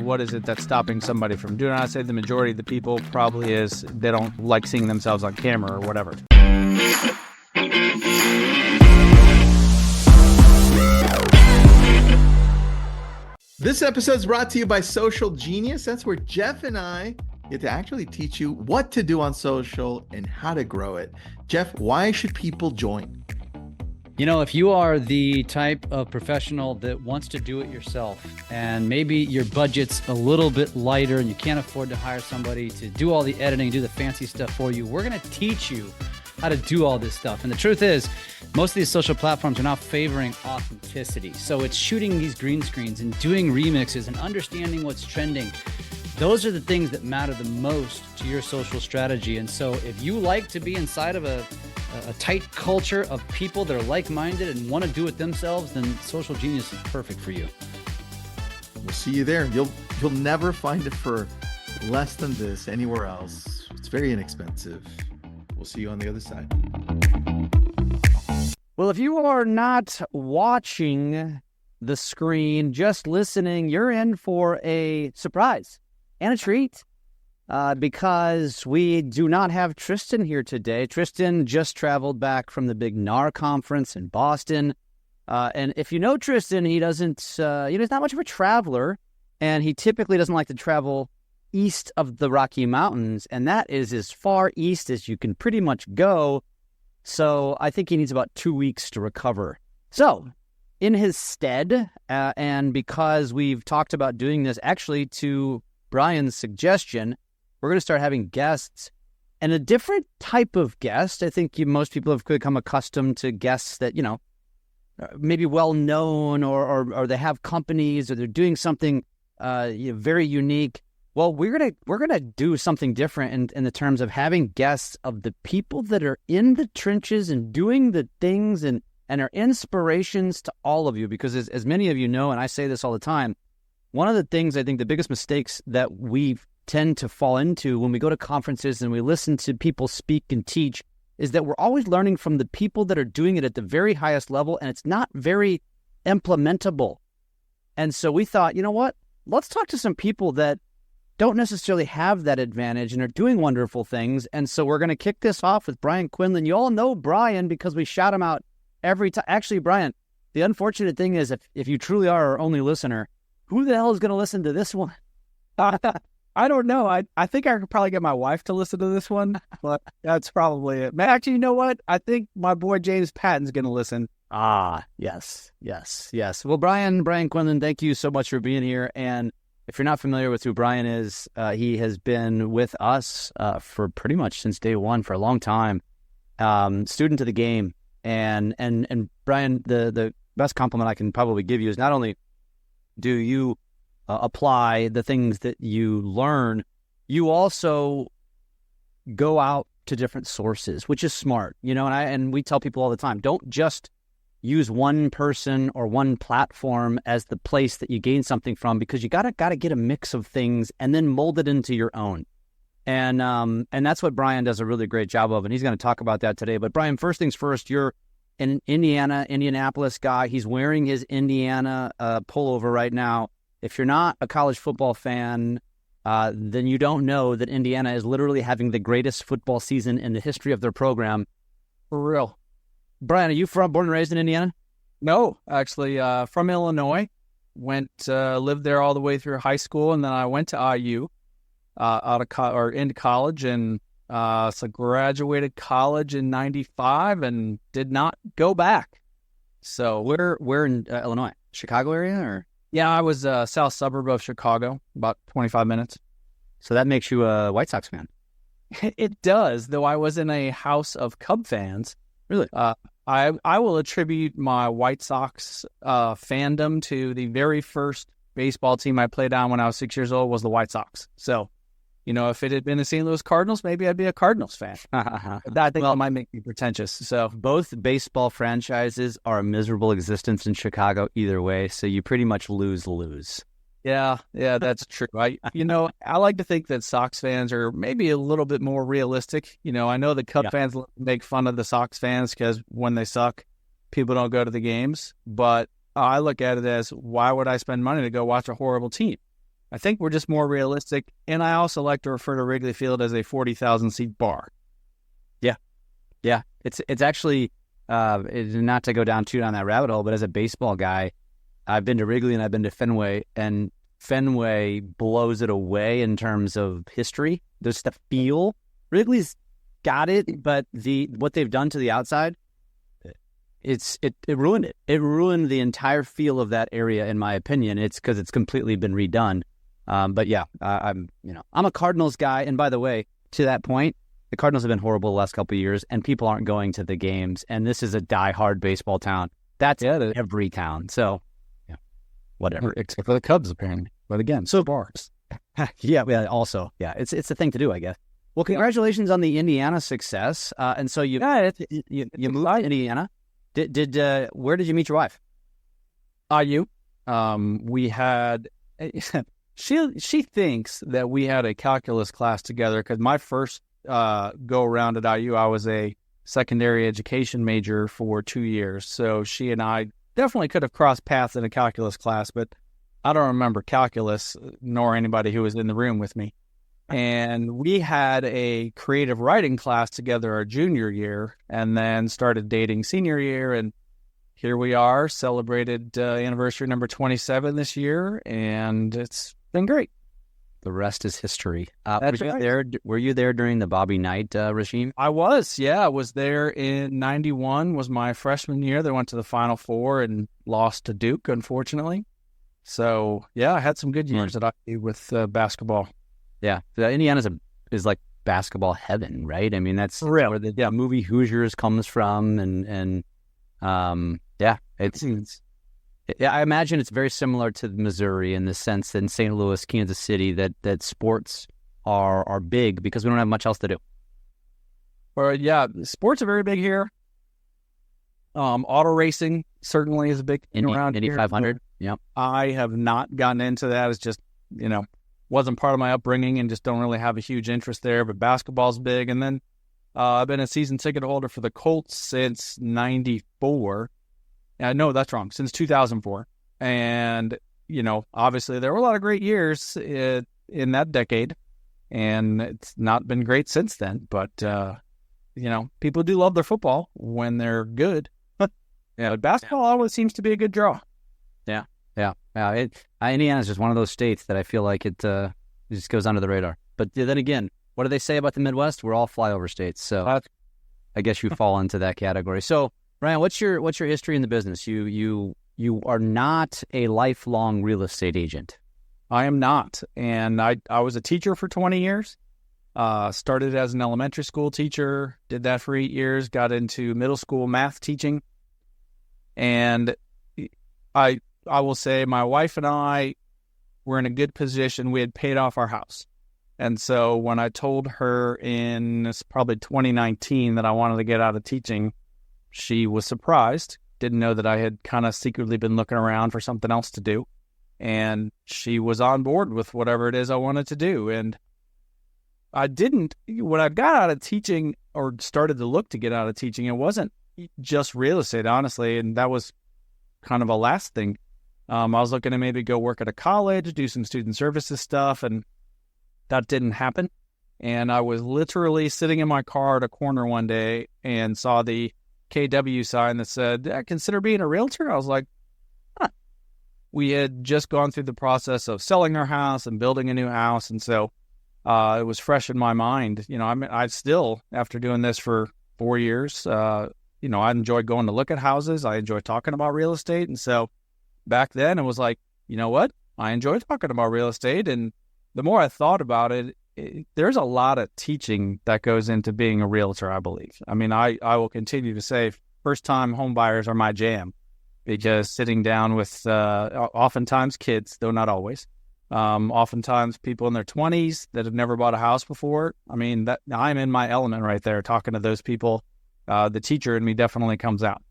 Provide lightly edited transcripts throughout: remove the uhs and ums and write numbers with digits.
what is it that's stopping somebody from doing it? I'd say the majority of the people probably is they don't like seeing themselves on camera or whatever. This episode is brought to you by SocialGenius. That's where Jeff and I get to actually teach you what to do on social and how to grow it. Jeff, why should people join? You know, if you are the type of professional that wants to do it yourself and maybe your budget's a little bit lighter and you can't afford to hire somebody to do all the editing, do the fancy stuff for you, we're going to teach you how to do all this stuff. And the truth is, most of these social platforms are not favoring authenticity. So it's shooting these green screens and doing remixes and understanding what's trending. Those are the things that matter the most to your social strategy. And so if you like to be inside of a tight culture of people that are like-minded and want to do it themselves, then SocialGenius is perfect for you. We'll see you there. You'll never find it for less than this anywhere else. It's very inexpensive. We'll see you on the other side. Well, if you are not watching the screen, just listening, you're in for a surprise and a treat because we do not have Tristan here today. Tristan just traveled back from the big NAR conference in Boston. And if you know Tristan, he's not much of a traveler, and he typically doesn't like to travel east of the Rocky Mountains, and that is as far east as you can pretty much go. So I think he needs about 2 weeks to recover. So in his stead, and because we've talked about doing this actually to Brian's suggestion, we're going to start having guests, and a different type of guest. I think most people have become accustomed to guests that, maybe well known or they have companies or they're doing something very unique. Well, we're gonna do something different in the terms of having guests of the people that are in the trenches and doing the things and are inspirations to all of you. Because as many of you know, and I say this all the time, one of the things I think the biggest mistakes that we tend to fall into when we go to conferences and we listen to people speak and teach is that we're always learning from the people that are doing it at the very highest level, and it's not very implementable. And so we thought, you know what? Let's talk to some people that don't necessarily have that advantage and are doing wonderful things. And so we're going to kick this off with Brian Quinlan. You all know Brian because we shout him out every time. Actually, Brian, the unfortunate thing is if you truly are our only listener, who the hell is going to listen to this one? I don't know. I think I could probably get my wife to listen to this one, but that's probably it. Actually, you know what? I think my boy James Patton's going to listen. Yes. Well, Brian Quinlan, thank you so much for being here. And if you're not familiar with who Brian is, he has been with us for pretty much since day one for a long time. Student of the game. And Brian, the best compliment I can probably give you is not only do you apply the things that you learn, you also go out to different sources, which is smart, and we tell people all the time, don't just use one person or one platform as the place that you gain something from, because you gotta get a mix of things and then mold it into your own. And that's what Brian does a really great job of, and he's going to talk about that today. But Brian, first things first, you're an Indianapolis guy. He's wearing his Indiana pullover right now. If you're not a college football fan, then you don't know that Indiana is literally having the greatest football season in the history of their program. For real. Brian, are you born and raised in Indiana? No, actually, from Illinois. Lived there all the way through high school, and then I went to IU into college, and so graduated college in '95 and did not go back. So where in Illinois? Chicago area or? Yeah, I was south suburb of Chicago, about 25 minutes. So that makes you a White Sox fan. It does, though I was in a house of Cub fans. Really? I will attribute my White Sox fandom to the very first baseball team I played on when I was 6 years old was the White Sox. So, if it had been the St. Louis Cardinals, maybe I'd be a Cardinals fan. I think that might make me pretentious. So both baseball franchises are a miserable existence in Chicago either way. So you pretty much lose. Yeah, that's true. I like to think that Sox fans are maybe a little bit more realistic. I know the Cub fans make fun of the Sox fans because when they suck, people don't go to the games. But I look at it as, why would I spend money to go watch a horrible team? I think we're just more realistic. And I also like to refer to Wrigley Field as a 40,000 seat bar. Yeah. It's actually, not to go down that rabbit hole, but as a baseball guy, I've been to Wrigley and I've been to Fenway, and Fenway blows it away in terms of history. There's the feel. Wrigley's got it, but what they've done to the outside, it ruined it. It ruined the entire feel of that area, in my opinion. It's because it's completely been redone. But yeah, I'm a Cardinals guy, and by the way, to that point, the Cardinals have been horrible the last couple of years, and people aren't going to the games. And this is a die-hard baseball town. That's every town. So, yeah, whatever. Except for the Cubs, apparently. But again, bars. Yeah. Also, yeah, it's a thing to do, I guess. Well, congratulations on the Indiana success. And so you moved to Indiana. Where did you meet your wife? IU. We had. She thinks that we had a calculus class together because my first go around at IU, I was a secondary education major for 2 years. So she and I definitely could have crossed paths in a calculus class, but I don't remember calculus nor anybody who was in the room with me. And we had a creative writing class together our junior year, and then started dating senior year. And here we are, celebrated anniversary number 27 this year, and it's been great. The rest is history. That's right. Were you there during the Bobby Knight regime? I was, yeah. I was there in 91, was my freshman year. They went to the Final Four and lost to Duke, unfortunately. So, yeah, I had some good years at IU with basketball. Yeah. Indiana is like basketball heaven, right? I mean, that's where the movie Hoosiers comes from. And I imagine it's very similar to Missouri in the sense that in St. Louis, Kansas City, that sports are big because we don't have much else to do. Well, yeah, sports are very big here. Auto racing certainly is a big thing around Indy here. 500. Yep. I have not gotten into that. It's just, wasn't part of my upbringing and just don't really have a huge interest there. But basketball's big. And then I've been a season ticket holder for the Colts since 94. No, that's wrong. Since 2004. And, obviously there were a lot of great years in that decade. And it's not been great since then. But, people do love their football when they're good. Yeah, but basketball always seems to be a good draw. Yeah. Indiana's just one of those states that I feel like it just goes under the radar. But then again, what do they say about the Midwest? We're all flyover states. So I guess you fall into that category. So, Ryan, what's your history in the business? You are not a lifelong real estate agent. I am not. And I was a teacher for 20 years. Started as an elementary school teacher, did that for 8 years, got into middle school math teaching. And I will say my wife and I were in a good position. We had paid off our house. And so when I told her it's probably 2019 that I wanted to get out of teaching, she was surprised, didn't know that I had kind of secretly been looking around for something else to do. And she was on board with whatever it is I wanted to do. And when I got out of teaching or started to look to get out of teaching, it wasn't just real estate, honestly. And that was kind of a last thing. I was looking to maybe go work at a college, do some student services stuff, and that didn't happen. And I was literally sitting in my car at a corner one day and saw the KW sign that said, consider being a realtor. I was like, huh. We had just gone through the process of selling our house and building a new house. And so it was fresh in my mind. I still, after doing this for 4 years, I enjoy going to look at houses. I enjoy talking about real estate. And so back then it was like, you know what? I enjoy talking about real estate. And the more I thought about it, there's a lot of teaching that goes into being a realtor, I believe. I mean, I will continue to say first-time home buyers are my jam because sitting down with oftentimes kids, though not always, oftentimes people in their 20s that have never bought a house before. I mean, I'm in my element right there talking to those people. The teacher in me definitely comes out.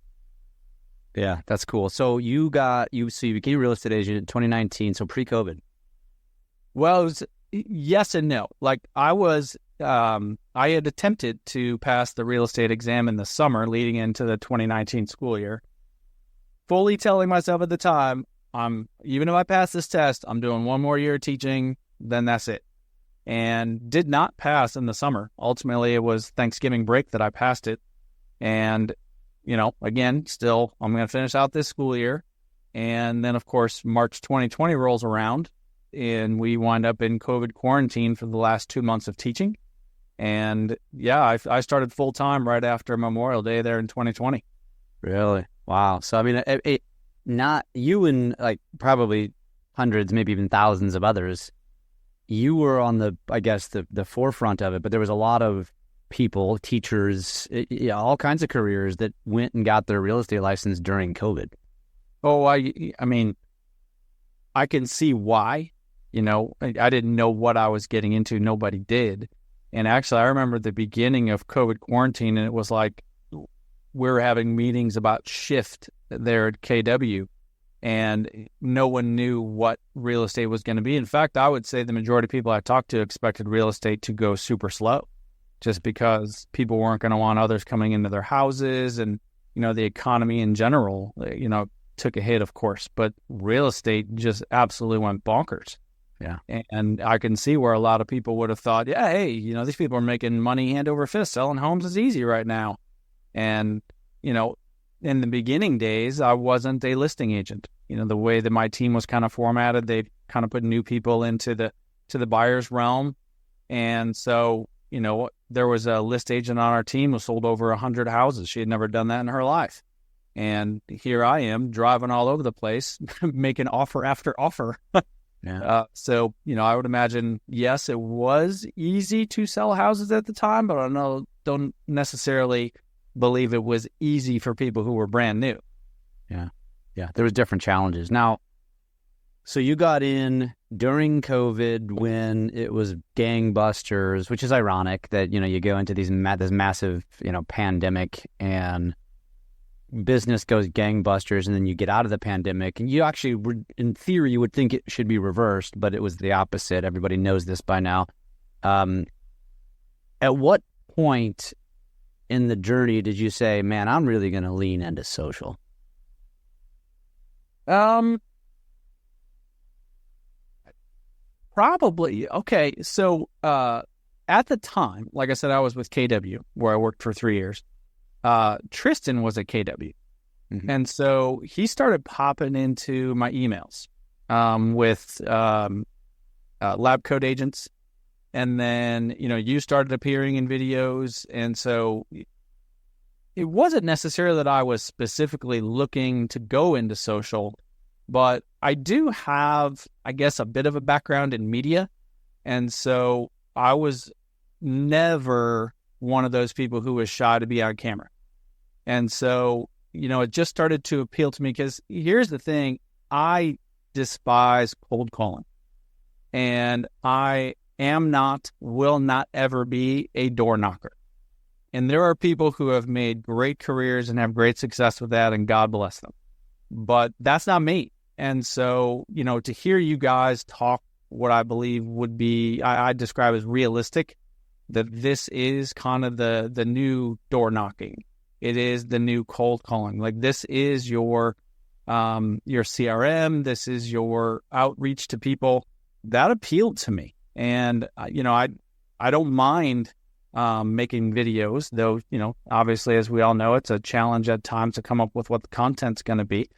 Yeah, that's cool. So you became a real estate agent in 2019, so pre-COVID. Well, it was yes and no. Like I had attempted to pass the real estate exam in the summer leading into the 2019 school year, fully telling myself at the time, even if I pass this test, I'm doing one more year of teaching, then that's it. And did not pass in the summer. Ultimately, it was Thanksgiving break that I passed it. And, again, still, I'm going to finish out this school year. And then, of course, March 2020 rolls around, and we wind up in COVID quarantine for the last 2 months of teaching. And, yeah, I started full-time right after Memorial Day there in 2020. Really? Wow. So, I mean, not you and like probably hundreds, maybe even thousands of others, you were on the forefront of it, but there was a lot of people, teachers, all kinds of careers that went and got their real estate license during COVID. Oh, I mean, I can see why. I didn't know what I was getting into. Nobody did. And actually, I remember the beginning of COVID quarantine, and it was like we were having meetings about shift there at KW, and no one knew what real estate was going to be. In fact, I would say the majority of people I talked to expected real estate to go super slow, just because people weren't going to want others coming into their houses, and the economy in general, took a hit, of course, but real estate just absolutely went bonkers. Yeah. And I can see where a lot of people would have thought, yeah, hey, these people are making money hand over fist. Selling homes is easy right now. And, in the beginning days, I wasn't a listing agent. The way that my team was kind of formatted, they kind of put new people into the buyer's realm. And so, there was a list agent on our team who sold over 100 houses. She had never done that in her life. And here I am driving all over the place, making offer after offer. Yeah. So, I would imagine, yes, it was easy to sell houses at the time, but I don't necessarily believe it was easy for people who were brand new. Yeah. Yeah. There was different challenges. Now, so you got in during COVID when it was gangbusters, which is ironic that, you go into this massive, pandemic, and business goes gangbusters, and then you get out of the pandemic, and you actually, in theory, you would think it should be reversed, but it was the opposite. Everybody knows this by now. At what point in the journey did you say, man, I'm really going to lean into social? Probably. Okay. So, at the time, like I said, I was with KW, where I worked for 3 years. Tristan was at KW. Mm-hmm. And so he started popping into my emails with lab code agents. And then, you started appearing in videos. And so it wasn't necessarily that I was specifically looking to go into social, but I do have, I guess, a bit of a background in media. And so I was never one of those people who was shy to be on camera. And so, it just started to appeal to me, because here's the thing, I despise cold calling, and I will not ever be a door knocker. And there are people who have made great careers and have great success with that, and God bless them. But that's not me. And so, to hear you guys talk what I believe would be, I describe as realistic, that this is kind of the new door knocking. It is the new cold calling. Like, this is your CRM. This is your outreach to people. That appealed to me. And, I don't mind making videos, though, obviously, as we all know, it's a challenge at times to come up with what the content's going to be.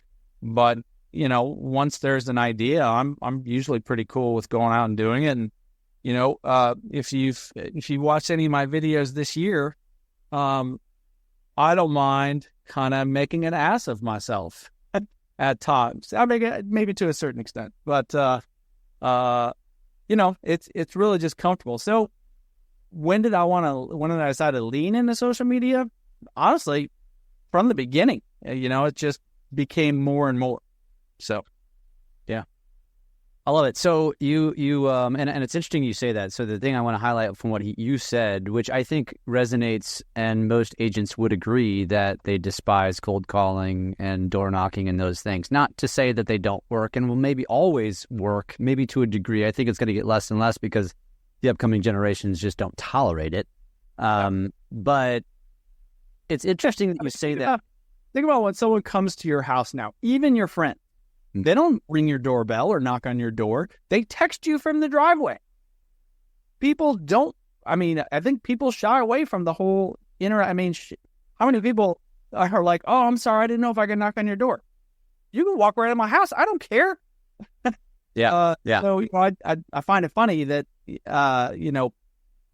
But, once there's an idea, I'm usually pretty cool with going out and doing it. And, if you watched any of my videos this year, I don't mind kind of making an ass of myself at times. I mean, maybe to a certain extent, but, it's really just comfortable. So when did I decide to lean into social media? Honestly, from the beginning, it just became more and more. So, yeah. I love it. So you and it's interesting you say that. So the thing I want to highlight from what you said, which I think resonates, and most agents would agree, that they despise cold calling and door knocking and those things. Not to say that they don't work, and will maybe always work, maybe to a degree. I think it's going to get less and less because the upcoming generations just don't tolerate it. But it's interesting that you say that. Think about when someone comes to your house now, even your friend. They don't ring your doorbell or knock on your door. They text you from the driveway. People don't, I think people shy away from the whole how many people are like, oh, I'm sorry, I didn't know if I could knock on your door. You can walk right in my house. I don't care. Yeah. So I find it funny that,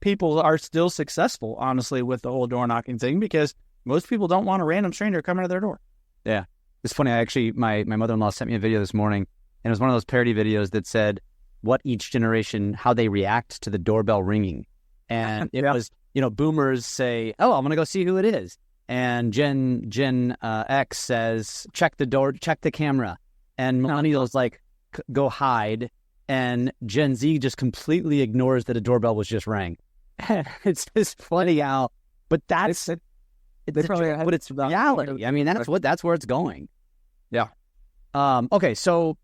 people are still successful, honestly, with the whole door knocking thing, because most people don't want a random stranger coming to their door. Yeah. It's funny. My mother-in-law sent me a video this morning, and it was one of those parody videos that said what each generation, how they react to the doorbell ringing. And it was, boomers say, oh, I'm going to go see who it is. And Gen X says, check the door, check the camera. And millennials go hide. And Gen Z just completely ignores that a doorbell was just rang. It's just funny how, but that's it's reality. I mean, that's where it's going. Yeah. Okay. So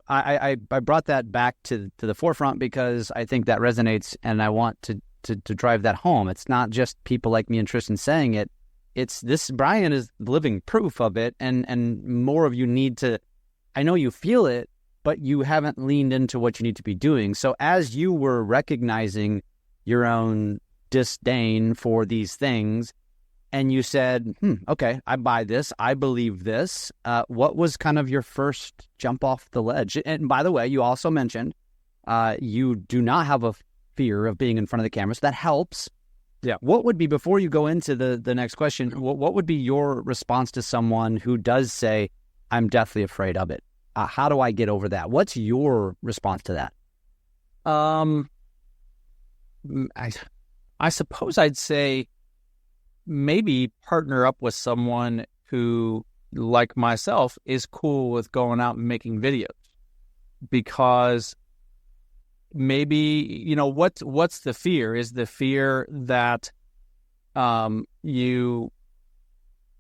I brought that back to the forefront because I think that resonates, and I want to drive that home. It's not just people like me and Tristan saying it. It's this. Brian is living proof of it, and more of you need to. I know you feel it, but you haven't leaned into what you need to be doing. So as you were recognizing your own disdain for these things, and you said, okay, I buy this, I believe this, what was kind of your first jump off the ledge? And by the way, you also mentioned you do not have a fear of being in front of the camera, so that helps. Yeah. What would be, before you go into the next question, what would be your response to someone who does say, I'm deathly afraid of it? How do I get over that? What's your response to that? I suppose I'd say maybe partner up with someone who, like myself, is cool with going out and making videos, because maybe, what's the fear? Is the fear that you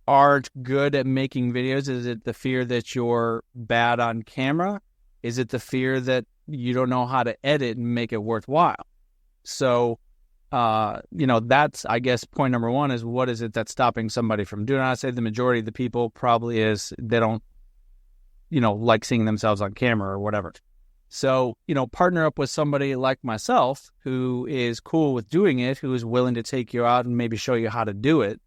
aren't good at making videos? Is it the fear that you're bad on camera? Is it the fear that you don't know how to edit and make it worthwhile? So, that's, I guess, point number one is, what is it that's stopping somebody from doing it? I'd say the majority of the people probably is they don't, like seeing themselves on camera or whatever. So, partner up with somebody like myself who is cool with doing it, who is willing to take you out and maybe show you how to do it.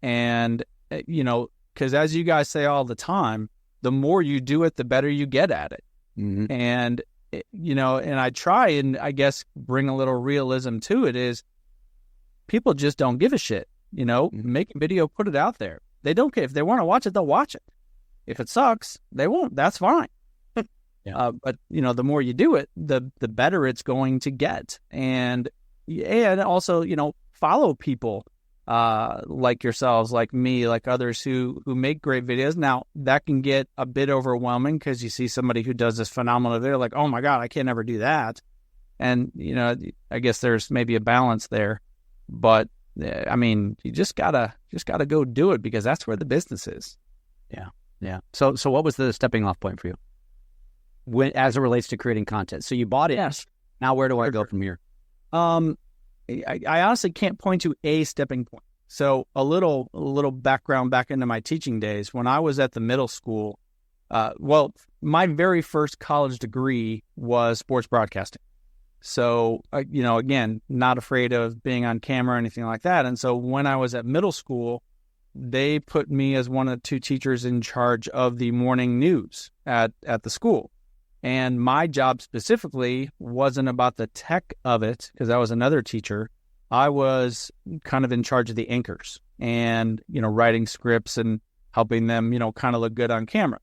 And, because as you guys say all the time, the more you do it, the better you get at it. Mm-hmm. And, and I try and, I guess, bring a little realism to it, is people just don't give a shit. Make a video, put it out there. They don't care. If they want to watch it, they'll watch it. If it sucks, they won't. That's fine. Yeah. But, the more you do it, the better it's going to get. And also, follow people like yourselves, like me, like others who make great videos. Now, that can get a bit overwhelming because you see somebody who does this phenomenal video, like, oh my God, I can't ever do that. And, I guess there's maybe a balance there. But, you just gotta go do it, because that's where the business is. Yeah. Yeah. So what was the stepping off point for you as it relates to creating content? So you bought it. Yes. Now where do I go from here? I honestly can't point to a stepping point. So a little background back into my teaching days. When I was at the middle school, my very first college degree was sports broadcasting. So, again, not afraid of being on camera or anything like that. And so when I was at middle school, they put me as one of two teachers in charge of the morning news at the school. And my job specifically wasn't about the tech of it, because I was another teacher. I was kind of in charge of the anchors and, writing scripts and helping them, kind of look good on camera.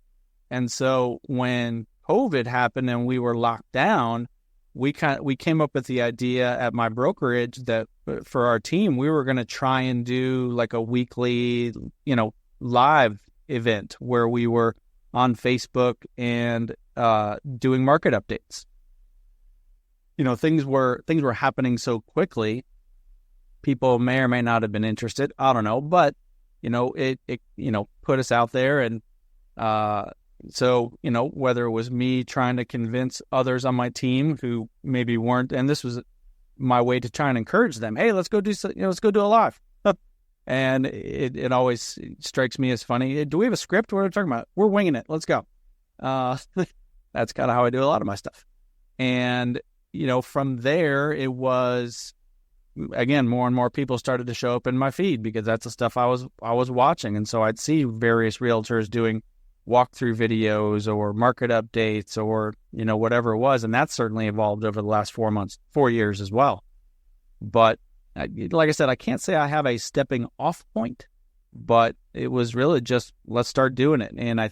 And so when COVID happened and we were locked down, we came up with the idea at my brokerage that for our team, we were going to try and do like a weekly, live event where we were on Facebook and doing market updates. Things were happening so quickly. People may or may not have been interested. I don't know, but it put us out there, and so whether it was me trying to convince others on my team who maybe weren't, and this was my way to try and encourage them. Hey, let's go do a live. And it always strikes me as funny. Do we have a script? What are we talking about? We're winging it. Let's go. That's kind of how I do a lot of my stuff. And, from there, it was, again, more and more people started to show up in my feed because that's the stuff I was watching. And so I'd see various realtors doing walkthrough videos or market updates or, whatever it was. And that's certainly evolved over the last 4 years as well. But like I said, I can't say I have a stepping off point, but it was really just, let's start doing it. And I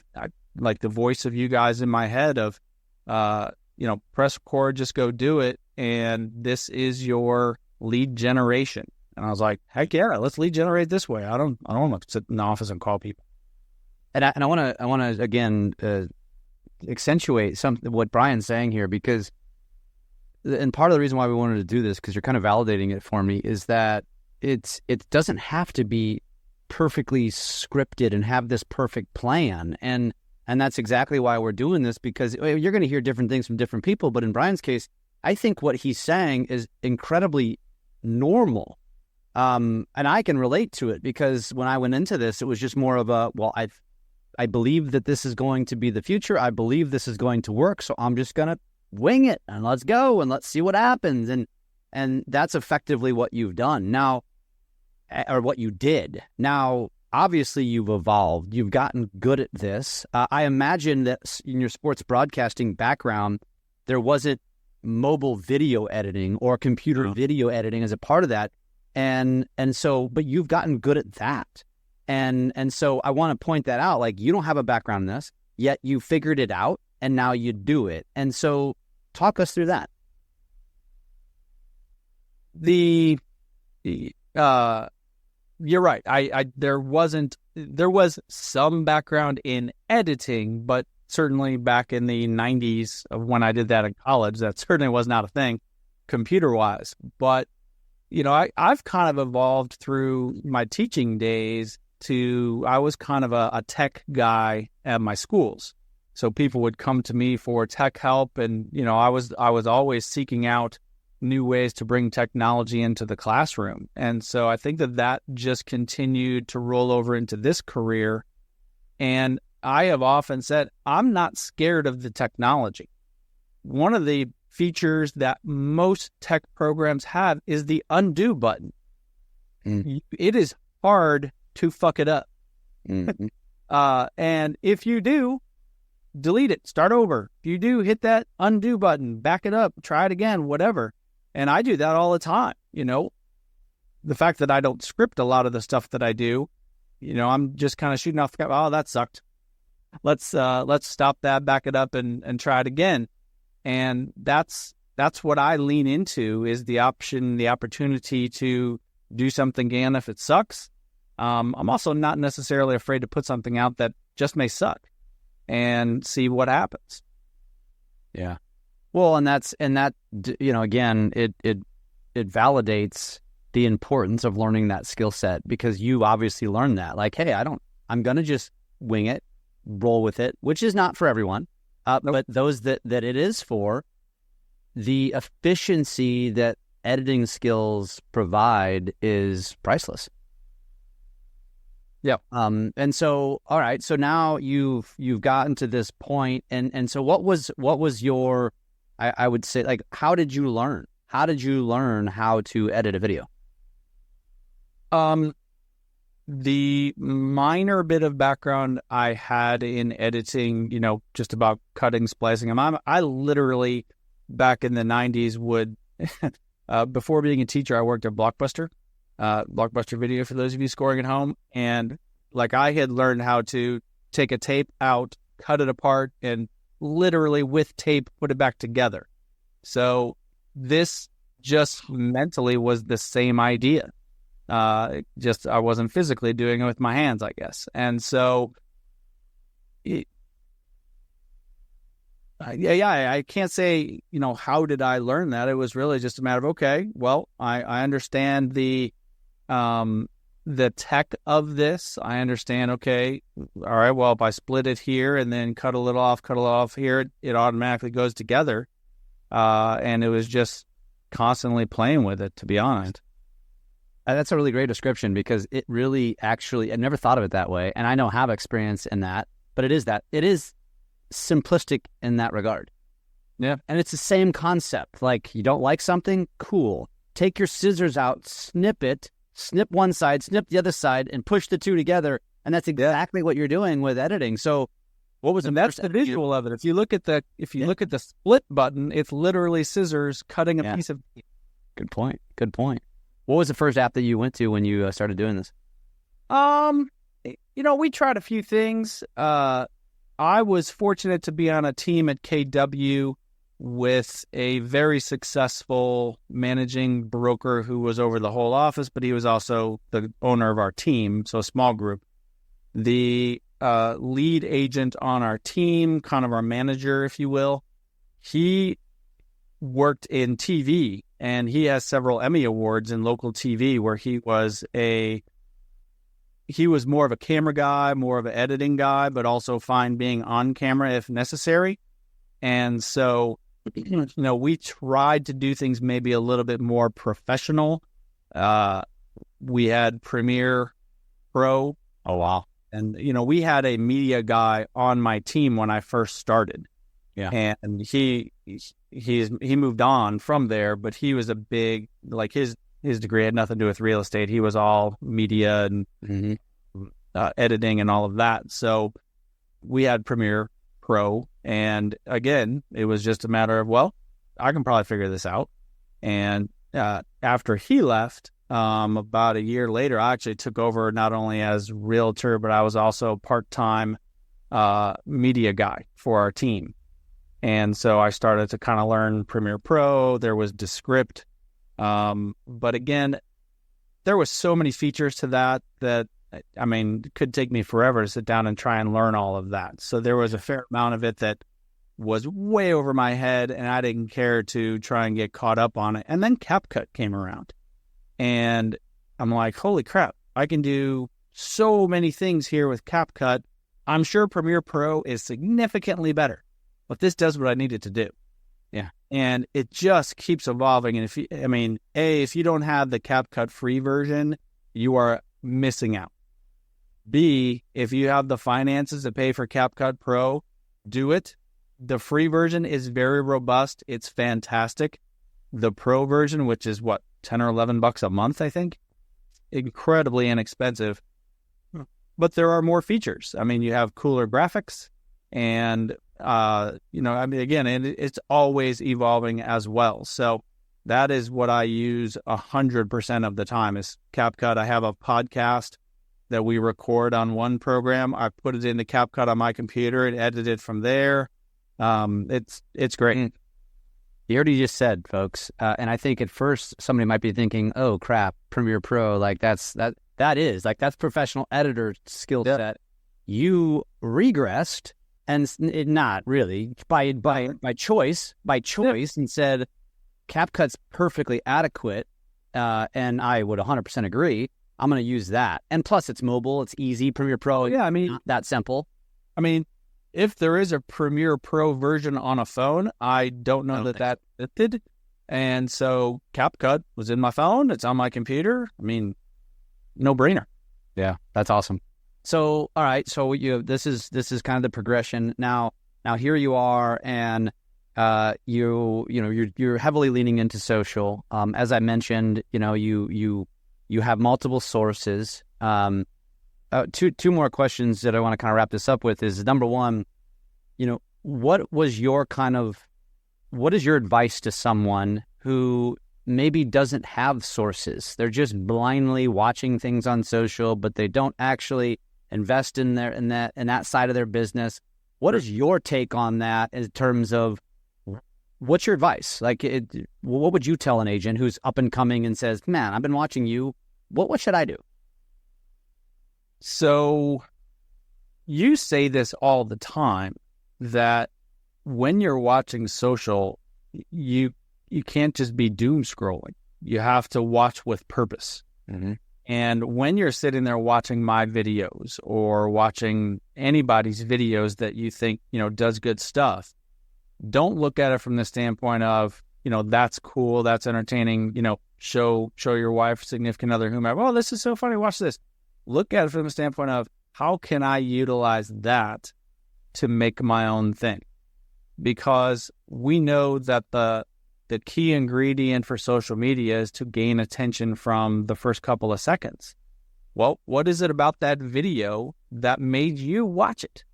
like the voice of you guys in my head of, press record, just go do it. And this is your lead generation. And I was like, heck yeah, let's lead generate this way. I don't want to sit in the office and call people. And I want to again accentuate what Brian's saying here, because, and part of the reason why we wanted to do this, because you're kind of validating it for me, is that it doesn't have to be perfectly scripted and have this perfect plan. And that's exactly why we're doing this, because you're going to hear different things from different people. But in Brian's case, I think what he's saying is incredibly normal. And I can relate to it, because when I went into this, it was just more of a, well, I believe that this is going to be the future. I believe this is going to work. So I'm just going to wing it and let's go and let's see what happens. And that's effectively what you've done now, or what you did. Now, obviously you've evolved. You've gotten good at this. I imagine that in your sports broadcasting background, there wasn't mobile video editing or computer video editing as a part of that. And so, but you've gotten good at that. And so I want to point that out. Like, you don't have a background in this, yet you figured it out and now you do it. And so talk us through that. You're right. There was some background in editing, but certainly back in the 90s of when I did that in college, that certainly was not a thing computer wise. But, I've kind of evolved through my teaching days I was kind of a tech guy at my schools. So people would come to me for tech help. And, I was always seeking out new ways to bring technology into the classroom. And so I think that just continued to roll over into this career. And I have often said, I'm not scared of the technology. One of the features that most tech programs have is the undo button. It is hard to fuck it up. Mm-hmm. And if you do, delete it, start over. If you do, hit that undo button, back it up, try it again, whatever. And I do that all the time. The fact that I don't script a lot of the stuff that I do, I'm just kind of shooting off the cuff. Oh, that sucked. Let's stop that, back it up, and try it again. And that's what I lean into, is the opportunity to do something again if it sucks. I'm also not necessarily afraid to put something out that just may suck and see what happens. Yeah. Well, and that, again, it validates the importance of learning that skill set, because you obviously learned that. Like, hey, I'm going to just wing it, roll with it, which is not for everyone. Nope. But those that it is for, the efficiency that editing skills provide is priceless. Yeah. And so, all right. So now you've gotten to this point, and so what was your, I would say, like, how did you learn? How did you learn how to edit a video? The minor bit of background I had in editing, just about cutting, splicing them. I literally, back in the 90s, would, before being a teacher, I worked at Blockbuster Video, for those of you scoring at home. And like, I had learned how to take a tape out, cut it apart, and literally with tape, put it back together. So this just mentally was the same idea. Just I wasn't physically doing it with my hands, I guess. And so, I can't say, how did I learn that? It was really just a matter of, okay, well, I understand the tech of this. I understand, okay, all right, well, if I split it here and then cut a little off here, it automatically goes together. And it was just constantly playing with it, to be honest. That's a really great description, because it really, actually, I never thought of it that way. And I know I have experience in that, but it is simplistic in that regard. Yeah. And it's the same concept. Like, you don't like something? Cool. Take your scissors out, snip it, snip one side, snip the other side, and push the two together. And that's exactly what you're doing with editing. So what was that's the visual of it. If you look at the split button, it's literally scissors cutting a piece of. Good point. Good point. What was the first app that you went to when you started doing this? We tried a few things. I was fortunate to be on a team at KW with a very successful managing broker who was over the whole office, but he was also the owner of our team, so a small group. The lead agent on our team, kind of our manager, if you will, he worked in TV, and he has several Emmy Awards in local TV where he was more of a camera guy, more of an editing guy, but also fine being on camera if necessary. And so, we tried to do things maybe a little bit more professional. We had Premiere Pro. Oh, wow. And, we had a media guy on my team when I first started. Yeah. And he moved on from there, but he was a big, like his degree had nothing to do with real estate. He was all media and editing and all of that. So we had Premiere Pro. And again, it was just a matter of, well, I can probably figure this out. And after he left, about a year later, I actually took over not only as realtor, but I was also part-time media guy for our team. And so I started to kind of learn Premiere Pro. There was Descript. But again, there was so many features to that, it could take me forever to sit down and try and learn all of that. So there was a fair amount of it that was way over my head, and I didn't care to try and get caught up on it. And then CapCut came around, and I'm like, holy crap, I can do so many things here with CapCut. I'm sure Premiere Pro is significantly better, but this does what I need it to do. Yeah. And it just keeps evolving. And if you don't have the CapCut free version, you are missing out. B, if you have the finances to pay for CapCut Pro, do it. The free version is very robust. It's fantastic. The Pro version, which is what, 10 or 11 bucks a month, I think, incredibly inexpensive. But there are more features. You have cooler graphics, and again, it's always evolving as well. So that is what I use 100% of the time is CapCut. I have a podcast that we record on one program. I put it into CapCut on my computer and edit it from there. It's great. You already just said, folks, and I think at first somebody might be thinking, oh crap, Premiere Pro, like that's professional editor skill set. You regressed, and not really by choice, and said CapCut's perfectly adequate, and I would 100% agree. I'm going to use that, and plus it's mobile, it's easy. Premiere Pro, not that simple. If there is a Premiere Pro version on a phone, I don't know that existed. And so CapCut was in my phone. It's on my computer. No brainer. Yeah, that's awesome. So, all right. So this is kind of the progression. Now here you are, and you're heavily leaning into social. As I mentioned, you have multiple sources. Two more questions that I want to kind of wrap this up with is, number one, what is your advice to someone who maybe doesn't have sources? They're just blindly watching things on social, but they don't actually invest in that side of their business. What is your take on that in terms of what's your advice? What would you tell an agent who's up and coming and says, man, I've been watching you. What should I do? So you say this all the time, that when you're watching social, you can't just be doom scrolling. You have to watch with purpose. Mm-hmm. And when you're sitting there watching my videos or watching anybody's videos that you think, does good stuff, don't look at it from the standpoint of, that's cool, that's entertaining, show your wife, significant other, whomever, oh, this is so funny, watch this. Look at it from the standpoint of, how can I utilize that to make my own thing, because we know that the key ingredient for social media is to gain attention from the first couple of seconds. Well, what is it about that video that made you watch it?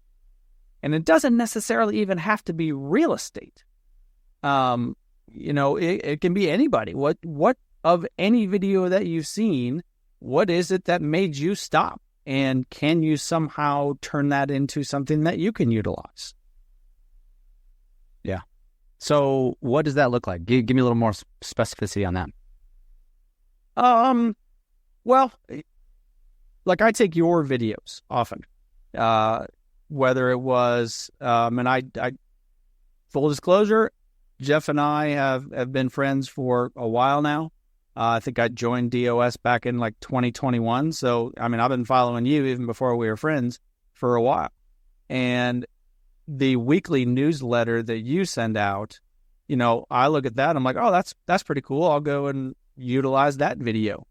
And it doesn't necessarily even have to be real estate. It can be anybody. What of any video that you've seen, what is it that made you stop? And can you somehow turn that into something that you can utilize? Yeah. So what does that look like? Give me a little more specificity on that. Well, like I take your videos often, whether it was, and I full disclosure, Jeff and I have been friends for a while now. I think I joined DOS back in like 2021. So, I mean, I've been following you even before we were friends for a while. And the weekly newsletter that you send out, I look at that, I'm like, oh, that's pretty cool. I'll go and utilize that video.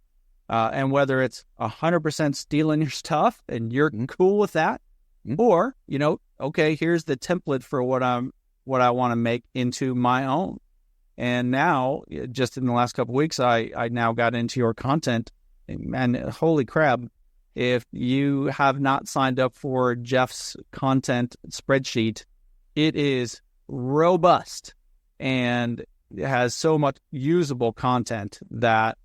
And whether it's 100% stealing your stuff and you're cool with that, or, okay, here's the template for what I want to make into my own. And now, just in the last couple of weeks, I now got into your content, and holy crap, if you have not signed up for Jeff's content spreadsheet, it is robust and it has so much usable content that,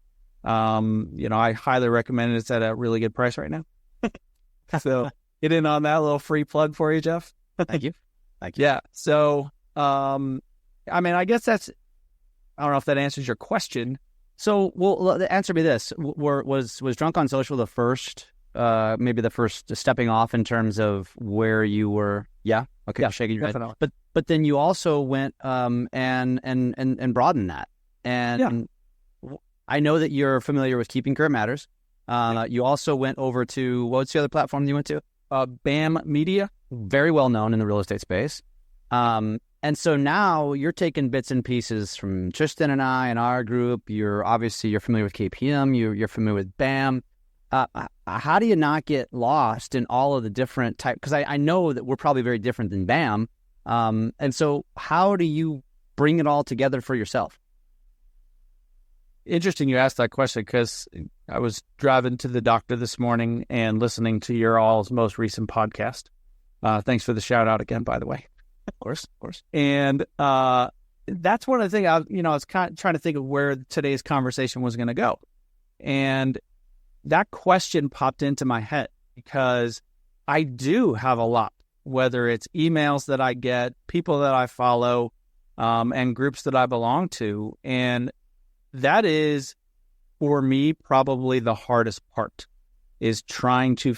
I highly recommend it. It's at a really good price right now. So get in on that little free plug for you, Jeff. Thank you. Yeah. So, I guess I don't know if that answers your question. So, well, answer me this: was DrunkOnSocial the first, maybe the first stepping off in terms of where you were? Yeah. Okay. Yeah, shaking your definitely. head. But then you also went and broadened that. And I know that you're familiar with Keeping Current Matters. You also went over to, what's the other platform you went to? BAM Media, very well known in the real estate space. And so now you're taking bits and pieces from Tristan and I and our group. You're familiar with KPM. You're familiar with BAM. How do you not get lost in all of the different types? Because I know that we're probably very different than BAM. And so how do you bring it all together for yourself? Interesting you asked that question, because I was driving to the doctor this morning and listening to your all's most recent podcast. Thanks for the shout out again, by the way. Of course. And that's one of the things I was kind of trying to think of where today's conversation was going to go. And that question popped into my head because I do have a lot, whether it's emails that I get, people that I follow, and groups that I belong to. And that is, for me, probably the hardest part, is trying to,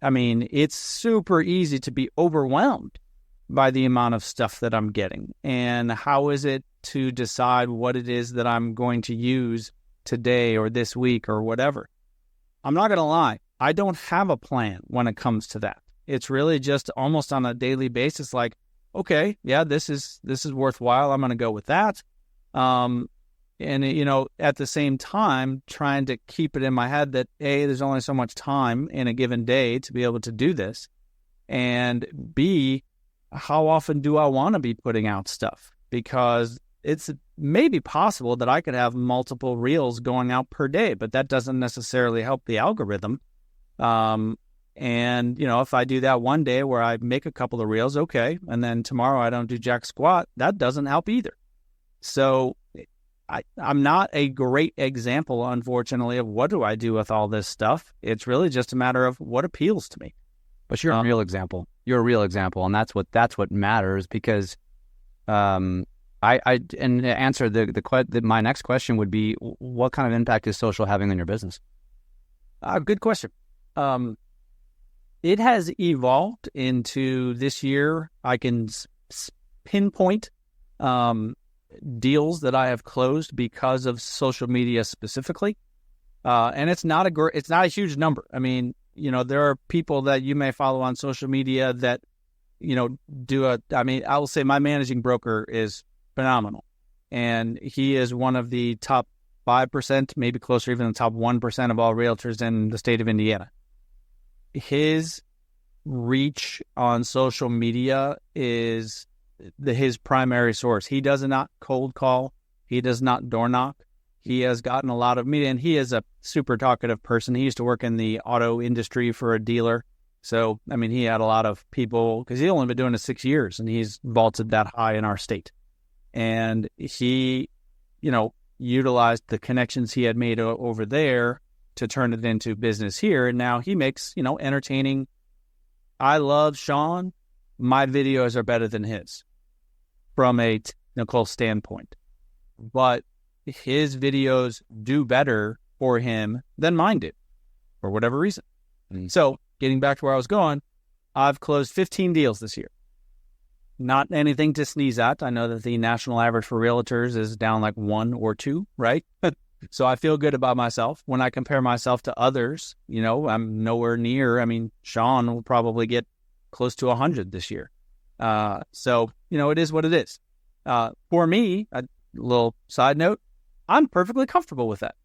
it's super easy to be overwhelmed by the amount of stuff that I'm getting. And how is it to decide what it is that I'm going to use today or this week or whatever? I'm not going to lie. I don't have a plan when it comes to that. It's really just almost on a daily basis, like, okay, yeah, this is worthwhile. I'm going to go with that. And, at the same time, trying to keep it in my head that A, there's only so much time in a given day to be able to do this. And B, how often do I want to be putting out stuff? Because it's maybe possible that I could have multiple reels going out per day, but that doesn't necessarily help the algorithm. And, if I do that one day where I make a couple of reels, okay, and then tomorrow I don't do jack squat, that doesn't help either. So I'm not a great example, unfortunately, of what do I do with all this stuff. It's really just a matter of what appeals to me. But you're a real example. You're a real example, and that's what matters. Because, and to answer my next question would be, what kind of impact is social having on your business? Good question. It has evolved into this year. I can pinpoint deals that I have closed because of social media specifically, and it's not a huge number. There are people that you may follow on social media that, I will say my managing broker is phenomenal, and he is one of the top 5%, maybe closer even the top 1% of all realtors in the state of Indiana. His reach on social media is his primary source. He does not cold call. He does not door knock. He has gotten a lot of media, and he is a super talkative person. He used to work in the auto industry for a dealer. So, I mean, he had a lot of people, because he's only been doing it 6 years, and he's vaulted that high in our state. And he, utilized the connections he had made over there to turn it into business here. And now he makes, entertaining. I love Sean. My videos are better than his from a technical standpoint. But his videos do better for him than mine did, for whatever reason. So getting back to where I was going, I've closed 15 deals this year. Not anything to sneeze at. I know that the national average for realtors is down like 1 or 2, right? So I feel good about myself. When I compare myself to others, I'm nowhere near. I mean, Sean will probably get close to 100 this year. So, it is what it is. For me, a little side note, I'm perfectly comfortable with that.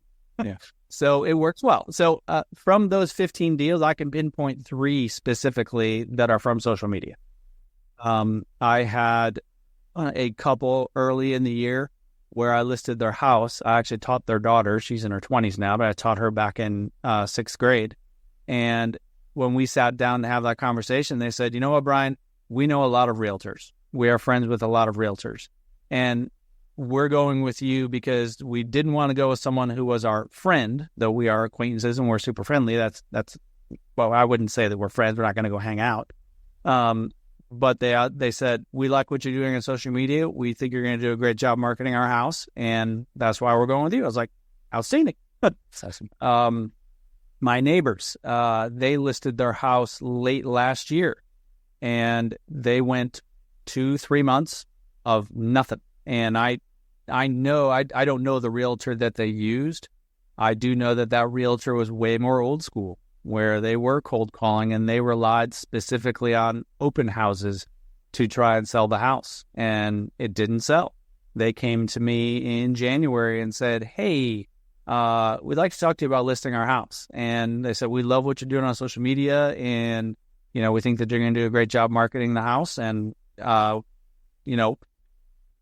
Yeah. So it works well. So from those 15 deals, I can pinpoint 3 specifically that are from social media. I had a couple early in the year where I listed their house. I actually taught their daughter. She's in her 20s now, but I taught her back in 6th grade. And when we sat down to have that conversation, they said, you know what, Brian, we know a lot of realtors. We are friends with a lot of realtors. And we're going with you because we didn't want to go with someone who was our friend, though we are acquaintances and we're super friendly. That's well, I wouldn't say that we're friends. We're not going to go hang out. But they said, we like what you're doing on social media. We think you're going to do a great job marketing our house. And that's why we're going with you. I was like, outstanding. My neighbors, they listed their house late last year and they went 2-3 months of nothing. And I know, I don't know the realtor that they used. I do know that realtor was way more old school, where they were cold calling and they relied specifically on open houses to try and sell the house. And it didn't sell. They came to me in January and said, hey, we'd like to talk to you about listing our house. And they said, we love what you're doing on social media. And, we think that you're going to do a great job marketing the house. And,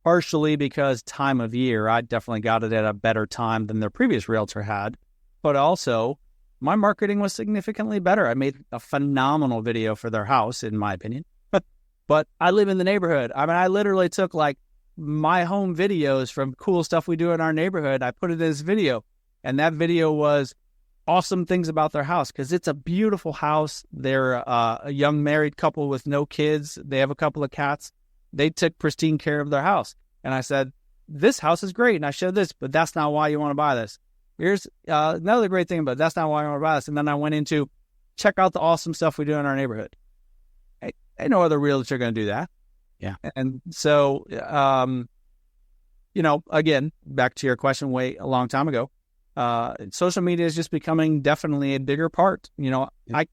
partially because time of year, I definitely got it at a better time than their previous realtor had. But also, my marketing was significantly better. I made a phenomenal video for their house, in my opinion. But I live in the neighborhood. I mean, I literally took like my home videos from cool stuff we do in our neighborhood. I put it in this video. And that video was awesome things about their house because it's a beautiful house. They're a young married couple with no kids. They have a couple of cats. They took pristine care of their house. And I said, this house is great. And I showed this, but that's not why you want to buy this. Here's another great thing, but that's not why I want to buy this. And then I went into check out the awesome stuff we do in our neighborhood. I know other realtors are going to do that. Yeah. And so, again, back to your question a long time ago, social media is just becoming definitely a bigger part. I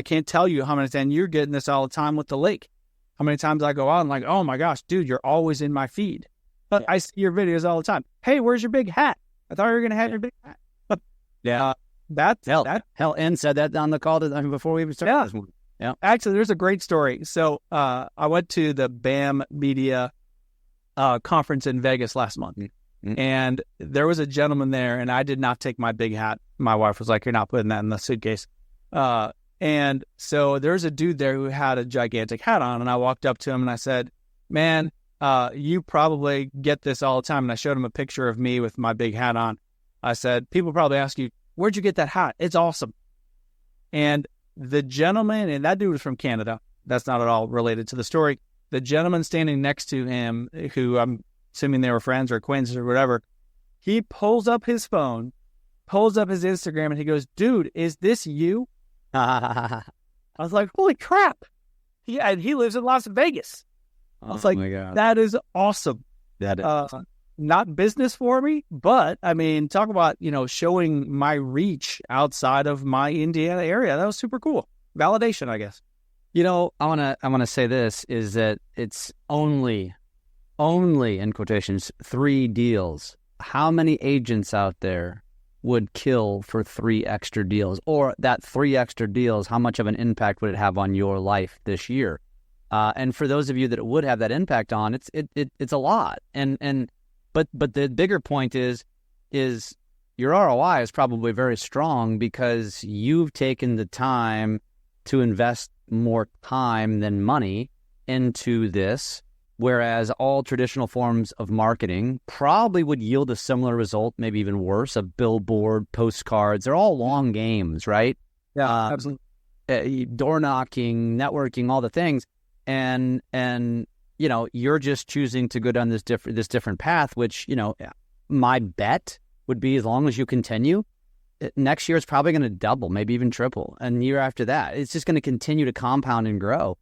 can't tell you how many times you're getting this all the time with the lake. How many times I go out and like, oh my gosh, dude, you're always in my feed. But I see your videos all the time. Hey, where's your big hat? I thought you were going to have your big hat. Yeah. Hell, N said that on the call before we even started this one. Yeah. Actually, there's a great story. So I went to the BAM Media conference in Vegas last month. Mm-hmm. And there was a gentleman there, and I did not take my big hat. My wife was like, you're not putting that in the suitcase. And so there's a dude there who had a gigantic hat on, and I walked up to him and I said, man, you probably get this all the time. And I showed him a picture of me with my big hat on. I said, people probably ask you, where'd you get that hat? It's awesome. And the gentleman, and that dude was from Canada. That's not at all related to the story. The gentleman standing next to him, who I'm assuming they were friends or acquaintances or whatever, he pulls up his phone, pulls up his Instagram, and he goes, dude, is this you? I was like, holy crap. He lives in Las Vegas. I was like, that is awesome. That is not business for me, but I mean, talk about, showing my reach outside of my Indiana area. That was super cool. Validation, I guess. I want to say this is that it's only in quotations 3 deals. How many agents out there would kill for 3 extra deals, or that 3 extra deals, how much of an impact would it have on your life this year? And for those of you that it would have that impact on, it's a lot. But the bigger point is your ROI is probably very strong because you've taken the time to invest more time than money into this, whereas all traditional forms of marketing probably would yield a similar result, maybe even worse, a billboard, postcards. They're all long games, right? Yeah, absolutely. Door knocking, networking, all the things. And you're just choosing to go down this different path, which, my bet would be, as long as you continue, next year it's probably going to double, maybe even triple. And year after that, it's just going to continue to compound and grow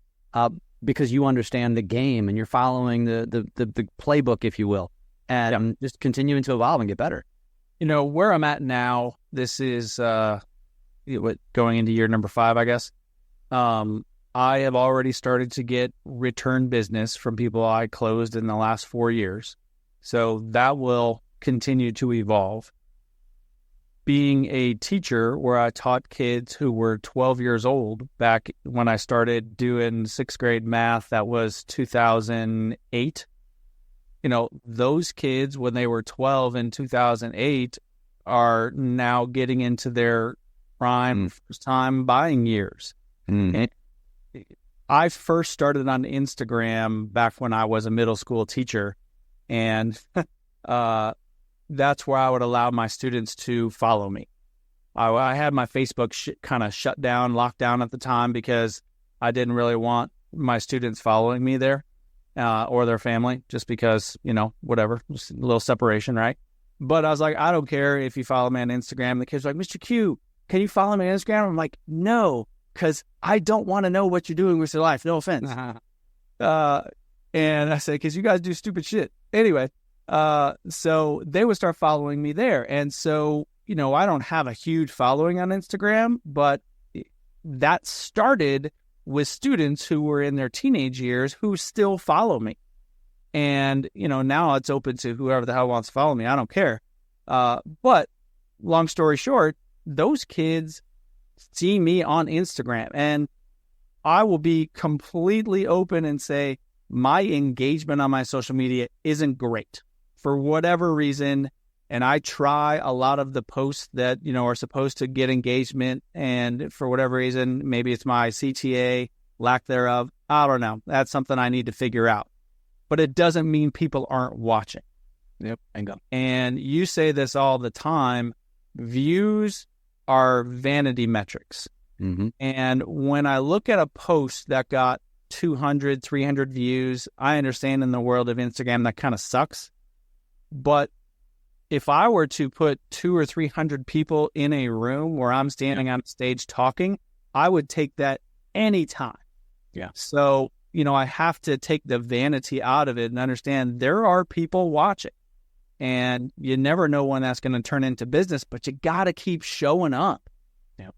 because you understand the game and you're following the playbook, if you will, and just continuing to evolve and get better. Where I'm at now, this is going into year number 5, I guess. I have already started to get return business from people I closed in the last 4 years. So that will continue to evolve. Being a teacher where I taught kids who were 12 years old back when I started doing 6th grade math, that was 2008. Those kids, when they were 12 in 2008, are now getting into their prime first time buying years. And I first started on Instagram back when I was a middle school teacher, and that's where I would allow my students to follow me. I had my Facebook kind of shut down, locked down at the time because I didn't really want my students following me there or their family, just because, whatever, just a little separation, right? But I was like, I don't care if you follow me on Instagram. The kids were like, Mr. Q, can you follow me on Instagram? I'm like, no, because I don't want to know what you're doing with your life. No offense. And I said, because you guys do stupid shit. Anyway, so they would start following me there. And so, I don't have a huge following on Instagram, but that started with students who were in their teenage years who still follow me. And, now it's open to whoever the hell wants to follow me. I don't care. But long story short, those kids see me on Instagram, and I will be completely open and say my engagement on my social media isn't great for whatever reason. And I try a lot of the posts that, are supposed to get engagement, and for whatever reason, maybe it's my CTA, lack thereof. I don't know. That's something I need to figure out. But it doesn't mean people aren't watching. Yep. Bingo. And you say this all the time. Views are vanity metrics. Mm-hmm. And when I look at a post that got 200, 300 views, I understand in the world of Instagram that kind of sucks. But if I were to put 200 or 300 people in a room where I'm standing on stage talking, I would take that anytime. Yeah. So, I have to take the vanity out of it and understand there are people watching. And you never know when that's going to turn into business, but you got to keep showing up. Yeah.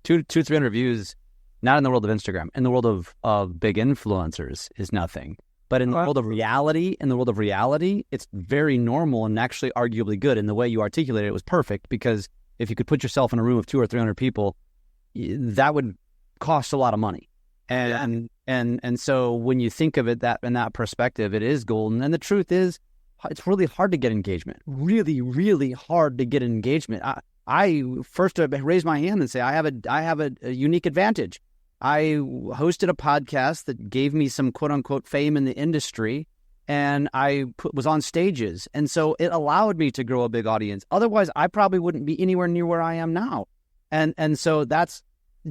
200-300 views, not in the world of Instagram. In the world of big influencers is nothing. But in the world of reality, it's very normal and actually arguably good. And the way you articulated it was perfect, because if you could put yourself in a room of 200 or 300 people, that would cost a lot of money. And so when you think of it in that perspective, it is golden. And the truth is, it's really hard to get engagement. Really, really hard to get engagement. I first raise my hand and say I have a unique advantage. I hosted a podcast that gave me some quote unquote fame in the industry, and I was on stages. And so it allowed me to grow a big audience. Otherwise, I probably wouldn't be anywhere near where I am now. And so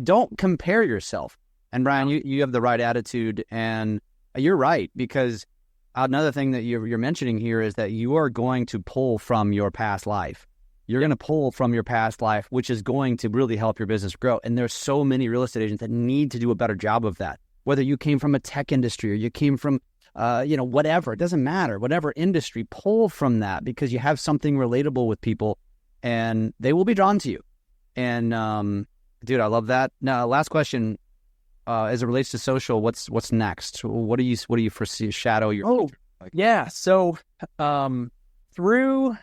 don't compare yourself. And Brian, you have the right attitude, and you're right, because another thing that you're mentioning here is that you are going to pull from your past life. You're going to pull from your past life, which is going to really help your business grow. And there's so many real estate agents that need to do a better job of that. Whether you came from a tech industry or you came from, whatever, it doesn't matter. Whatever industry, pull from that, because you have something relatable with people and they will be drawn to you. And dude, I love that. Now, last question, as it relates to social, what's next? What do you foresee shadow your? Yeah. So through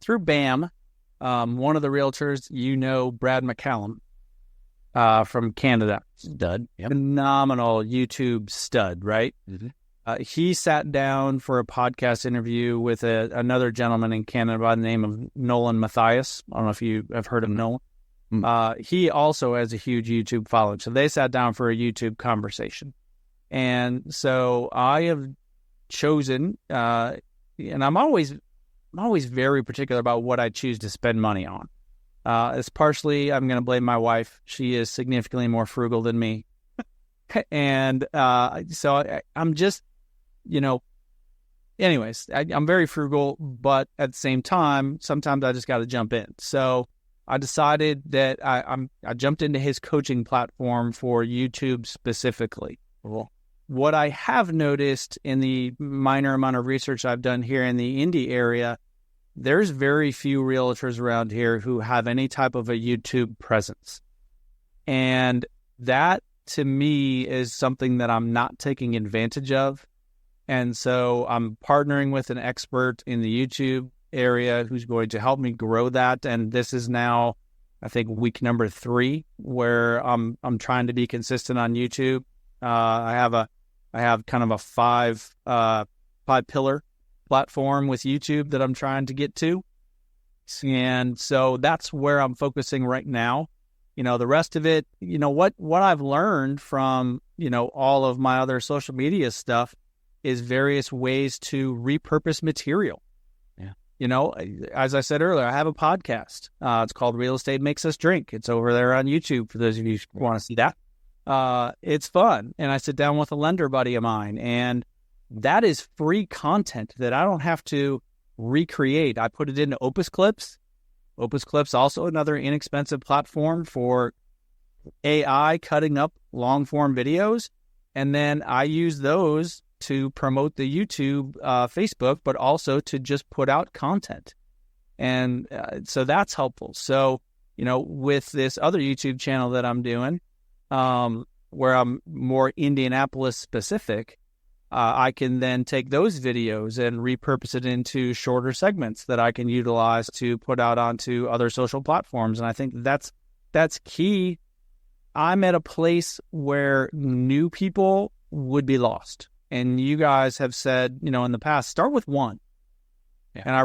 BAM, One of the realtors, Brad McCallum from Canada. Stud. Yep. Phenomenal YouTube stud, right? Mm-hmm. He sat down for a podcast interview with another gentleman in Canada by the name of Nolan Matthias. I don't know if you have heard of Nolan. He also has a huge YouTube following. So they sat down for a YouTube conversation. And so I have chosen, and I'm always very particular about what I choose to spend money on. It's partially, I'm going to blame my wife. She is significantly more frugal than me. And so I'm just, anyways, I'm very frugal, but at the same time, sometimes I just got to jump in. So I decided that I jumped into his coaching platform for YouTube specifically. Cool. What I have noticed in the minor amount of research I've done here in the Indy area, there's very few realtors around here who have any type of a YouTube presence. And that, to me, is something that I'm not taking advantage of. And so I'm partnering with an expert in the YouTube area who's going to help me grow that. And this is now, I think, week number 3 where I'm trying to be consistent on YouTube. I have kind of a 5-pillar platform with YouTube that I'm trying to get to. And so that's where I'm focusing right now. The rest of it, what I've learned from, all of my other social media stuff is various ways to repurpose material. Yeah. As I said earlier, I have a podcast. It's called Real Estate Makes Us Drink. It's over there on YouTube for those of you who want to see that. It's fun. And I sit down with a lender buddy of mine, and that is free content that I don't have to recreate. I put it into Opus Clips. Opus Clips, also another inexpensive platform for AI cutting up long form videos. And then I use those to promote the YouTube, Facebook, but also to just put out content. And so that's helpful. So, with this other YouTube channel that I'm doing, where I'm more Indianapolis specific, I can then take those videos and repurpose it into shorter segments that I can utilize to put out onto other social platforms. And I think that's key. I'm at a place where new people would be lost. And you guys have said, in the past, start with one. Yeah. And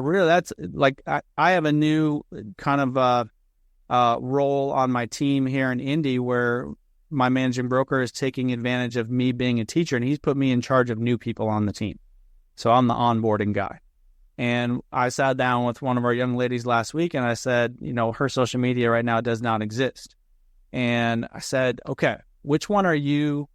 I have a new kind of role on my team here in Indy where my managing broker is taking advantage of me being a teacher, and he's put me in charge of new people on the team. So I'm the onboarding guy. And I sat down with one of our young ladies last week, and I said, her social media right now does not exist. And I said, okay, which one do you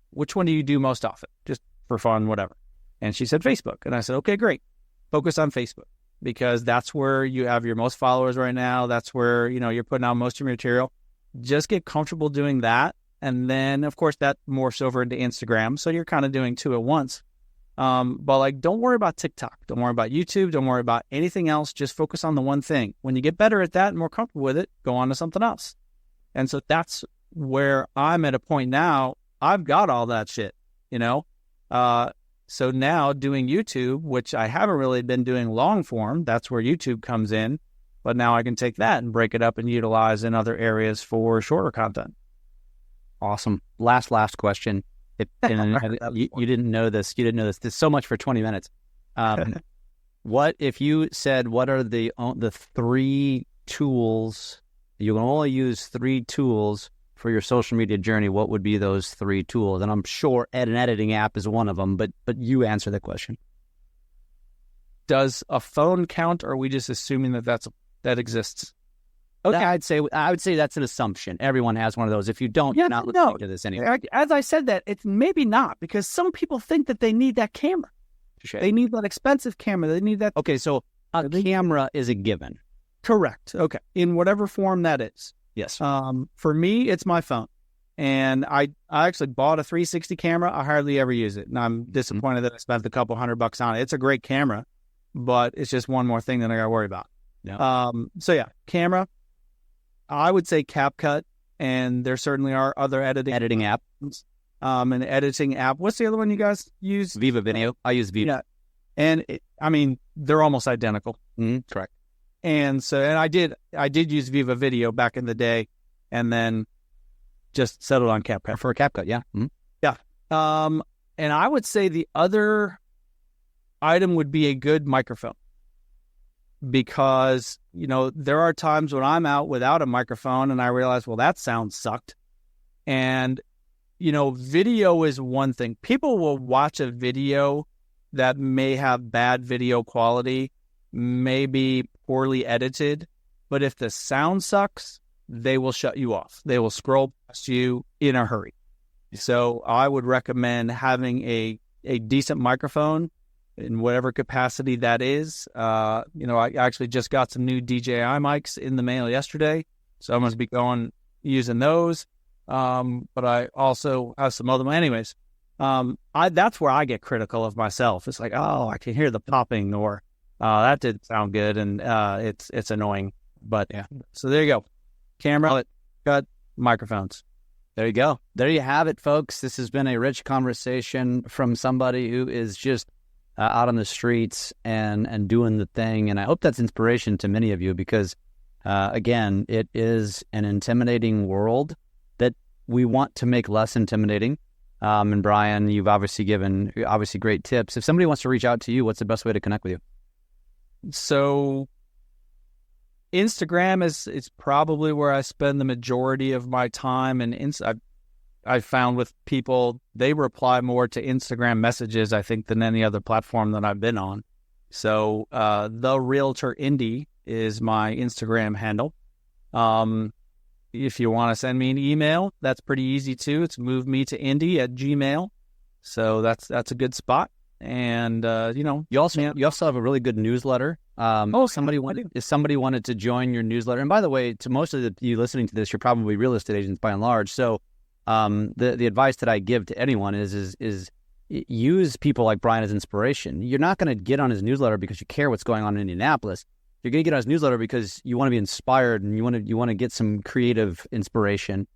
do most often? Just for fun, whatever. And she said Facebook. And I said, okay, great. Focus on Facebook, because that's where you have your most followers right now. That's where, you're putting out most of your material. Just get comfortable doing that. And then, of course, that morphs over into Instagram. So you're kind of doing 2 at once. But don't worry about TikTok. Don't worry about YouTube. Don't worry about anything else. Just focus on the one thing. When you get better at that and more comfortable with it, go on to something else. And so that's where I'm at a point now. I've got all that shit, So now doing YouTube, which I haven't really been doing long form, that's where YouTube comes in. But now I can take that and break it up and utilize in other areas for shorter content. Awesome. Last question. You didn't know this. There's so much for 20 minutes. What if you said, what are the 3 tools? You can only use 3 tools for your social media journey. What would be those 3 tools? And I'm sure an editing app is one of them, but you answer the question. Does a phone count, or are we just assuming that exists? Okay, I would say that's an assumption. Everyone has one of those. If you don't, you're not listening to this anyway. As I said that, it's maybe not, because some people think that they need that camera. Touché. They need that expensive camera. They need that. Okay, so a camera is a given. Correct. Okay, in whatever form that is. Yes. For me, it's my phone. And I actually bought a 360 camera. I hardly ever use it. And I'm disappointed that I spent a couple $100 on it. It's a great camera, but it's just one more thing that I got to worry about. Yeah. So yeah, camera. I would say CapCut, and there certainly are other editing apps. An editing app. What's the other one you guys use? Viva Video. I use Viva. Yeah. And they're almost identical. Mm-hmm. Correct. And I did use Viva Video back in the day, and then just settled on CapCut. For CapCut, yeah. Mm-hmm. Yeah. And I would say the other item would be a good microphone, because, there are times when I'm out without a microphone and I realize, well, that sound sucked. And, video is one thing. People will watch a video that may have bad video quality, may be poorly edited, but if the sound sucks, they will shut you off. They will scroll past you in a hurry. So I would recommend having a decent microphone in whatever capacity that is. I actually just got some new DJI mics in the mail yesterday, so I'm going to be using those. But I also have some other. Anyways, that's where I get critical of myself. It's like, oh, I can hear the popping, or that didn't sound good, and it's annoying. But yeah, so there you go. Camera, cut, microphones. There you go. There you have it, folks. This has been a rich conversation from somebody who is just out on the streets and doing the thing. And I hope that's inspiration to many of you, because, again, it is an intimidating world that we want to make less intimidating. And Brian, you've obviously given great tips. If somebody wants to reach out to you, what's the best way to connect with you? So Instagram is probably where I spend the majority of my time. And I found with people, they reply more to Instagram messages, I think, than any other platform that I've been on. So The Realtor Indy is my Instagram handle. If you want to send me an email, that's pretty easy too. It's movemetoindy@gmail. So that's a good spot. And you also have a really good newsletter. If somebody wanted to join your newsletter, and by the way, to most of you listening to this, you're probably real estate agents by and large. So the advice that I give to anyone is use people like Brian as inspiration. You're not going to get on his newsletter because you care what's going on in Indianapolis. You're going to get on his newsletter because you want to be inspired, and you want to get some creative inspiration.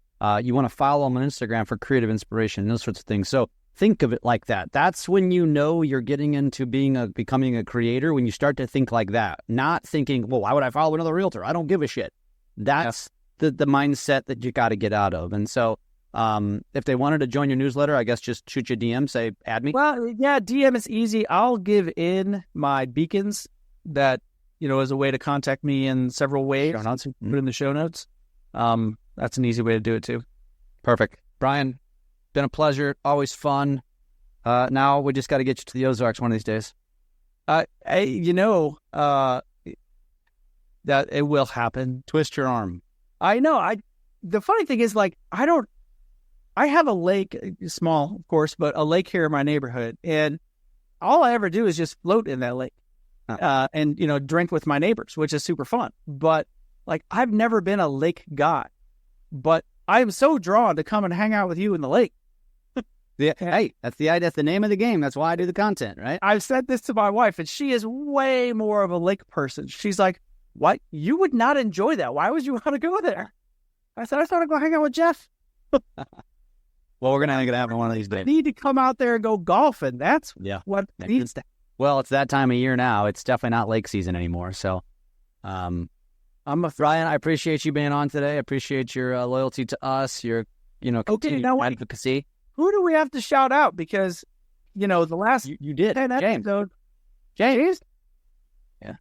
You want to follow him on Instagram for creative inspiration and those sorts of things. So think of it like that. That's when you're getting into becoming a creator, when you start to think like that, not thinking, well, why would I follow another realtor? I don't give a shit. That's the mindset that you got to get out of. And so if they wanted to join your newsletter, I guess just shoot you a DM, say, add me. Well, yeah, DM is easy. I'll give in my beacons that, as a way to contact me in several ways. Put in the show notes. That's an easy way to do it too. Perfect. Brian, been a pleasure. Always fun. Now we just got to get you to the Ozarks one of these days. That it will happen. Twist your arm. I know. The funny thing is, I have a lake, small, of course, but a lake here in my neighborhood, and all I ever do is just float in that lake, and drink with my neighbors, which is super fun. But I've never been a lake guy, but I am so drawn to come and hang out with you in the lake. Hey, that's the idea. That's the name of the game. That's why I do the content, right? I've said this to my wife, and she is way more of a lake person. She's like, "What? You would not enjoy that. Why would you want to go there?" I said, "I thought I'd go hang out with Jeff." Well, we're going to happen one of these days. I need to come out there and go golfing. That's what needs to. Well, it's that time of year now. It's definitely not lake season anymore. So, Brian, I appreciate you being on today. I appreciate your loyalty to us, your, continued advocacy. Who do we have to shout out? Because, the last you did. episode. James. Yeah.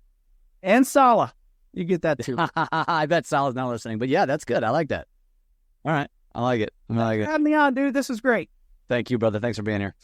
And Sala. You get that too. I bet Sala's not listening. But yeah, that's good. I like that. All right. I like it. Have me on, dude. This is great. Thank you, brother. Thanks for being here.